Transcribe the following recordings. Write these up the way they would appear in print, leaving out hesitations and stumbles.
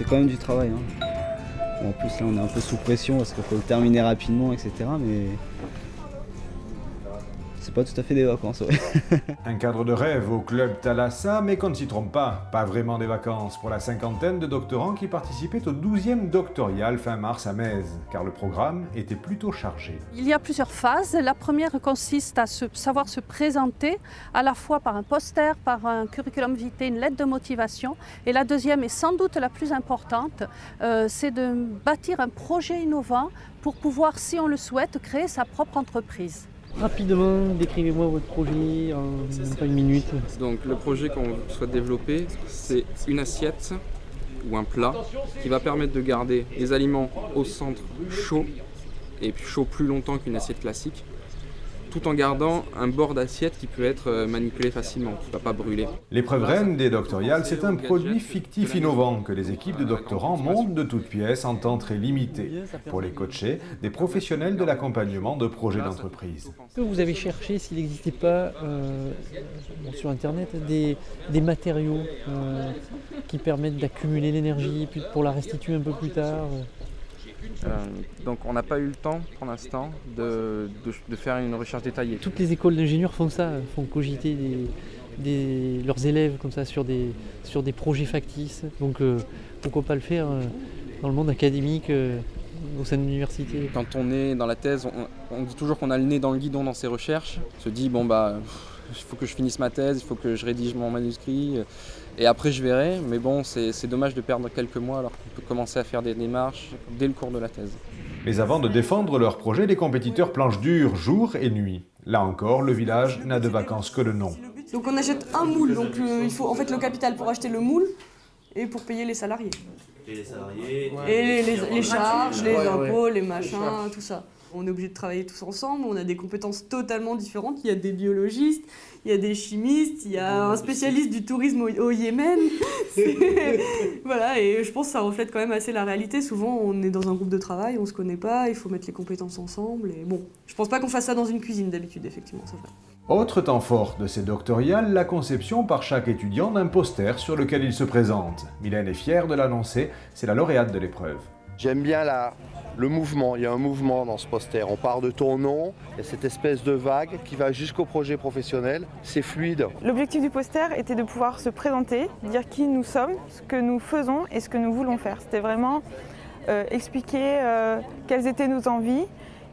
quand même du travail. Hein. Bon, en plus là on est un peu sous pression parce qu'il faut le terminer rapidement, etc. Mais c'est pas tout à fait des vacances. Ouais. Un cadre de rêve au club Thalassa, mais qu'on ne s'y trompe pas vraiment des vacances pour la cinquantaine de doctorants qui participaient au 12e doctoral fin mars à Metz, car le programme était plutôt chargé. Il y a plusieurs phases. La première consiste à savoir se présenter à la fois par un poster, par un curriculum vitae, une lettre de motivation. Et la deuxième est sans doute la plus importante, c'est de bâtir un projet innovant pour pouvoir, si on le souhaite, créer sa propre entreprise. Rapidement, décrivez-moi votre projet en une minute. Donc le projet qu'on souhaite développer, c'est une assiette ou un plat qui va permettre de garder les aliments au centre chaud et chaud plus longtemps qu'une assiette classique, tout en gardant un bord d'assiette qui peut être manipulé facilement, qui ne va pas brûler. L'épreuve reine des doctorales, c'est un produit fictif innovant que les équipes de doctorants montent de toutes pièces en temps très limité pour les coacher, des professionnels de l'accompagnement de projets d'entreprise. Vous avez cherché s'il n'existait pas sur Internet des matériaux qui permettent d'accumuler l'énergie pour la restituer un peu plus tard. Donc on n'a pas eu le temps pour l'instant de faire une recherche détaillée. Toutes les écoles d'ingénieurs font ça, font cogiter leurs élèves comme ça sur des projets factices. Donc pourquoi pas le faire dans le monde académique au sein de l'université. Quand on est dans la thèse, on dit toujours qu'on a le nez dans le guidon dans ses recherches. On se dit bon bah il faut que je finisse ma thèse, il faut que je rédige mon manuscrit et après je verrai. Mais bon, c'est dommage de perdre quelques mois alors qu'on peut commencer à faire des démarches dès le cours de la thèse. Mais avant de défendre leur projet, les compétiteurs planchent dur jour et nuit. Là encore, le village n'a de vacances que le nom. Donc on achète un moule, donc il faut en fait le capital pour acheter le moule et pour payer les salariés. Et les salariés. Et les charges, les impôts, les machins, tout ça. On est obligé de travailler tous ensemble, on a des compétences totalement différentes. Il y a des biologistes, il y a des chimistes, il y a un spécialiste du tourisme au Yémen. Voilà, et je pense que ça reflète quand même assez la réalité. Souvent, on est dans un groupe de travail, on se connaît pas, il faut mettre les compétences ensemble. Et bon, je pense pas qu'on fasse ça dans une cuisine d'habitude, effectivement, c'est vrai. Autre temps fort de ces doctorales, la conception par chaque étudiant d'un poster sur lequel il se présente. Mylène est fière de l'annoncer, c'est la lauréate de l'épreuve. J'aime bien le mouvement, il y a un mouvement dans ce poster. On part de ton nom, il y a cette espèce de vague qui va jusqu'au projet professionnel, c'est fluide. L'objectif du poster était de pouvoir se présenter, dire qui nous sommes, ce que nous faisons et ce que nous voulons faire. C'était vraiment expliquer quelles étaient nos envies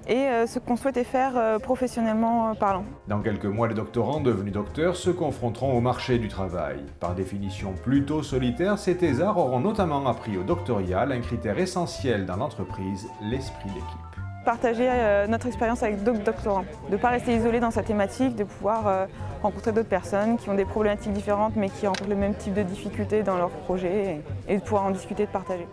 et ce qu'on souhaitait faire professionnellement parlant. Dans quelques mois, les doctorants devenus docteurs se confronteront au marché du travail. Par définition plutôt solitaire, ces thésards auront notamment appris au doctoral un critère essentiel dans l'entreprise, l'esprit d'équipe. Partager notre expérience avec d'autres doctorants, de ne pas rester isolé dans sa thématique, de pouvoir rencontrer d'autres personnes qui ont des problématiques différentes mais qui rencontrent le même type de difficultés dans leur projet et de pouvoir en discuter, de partager.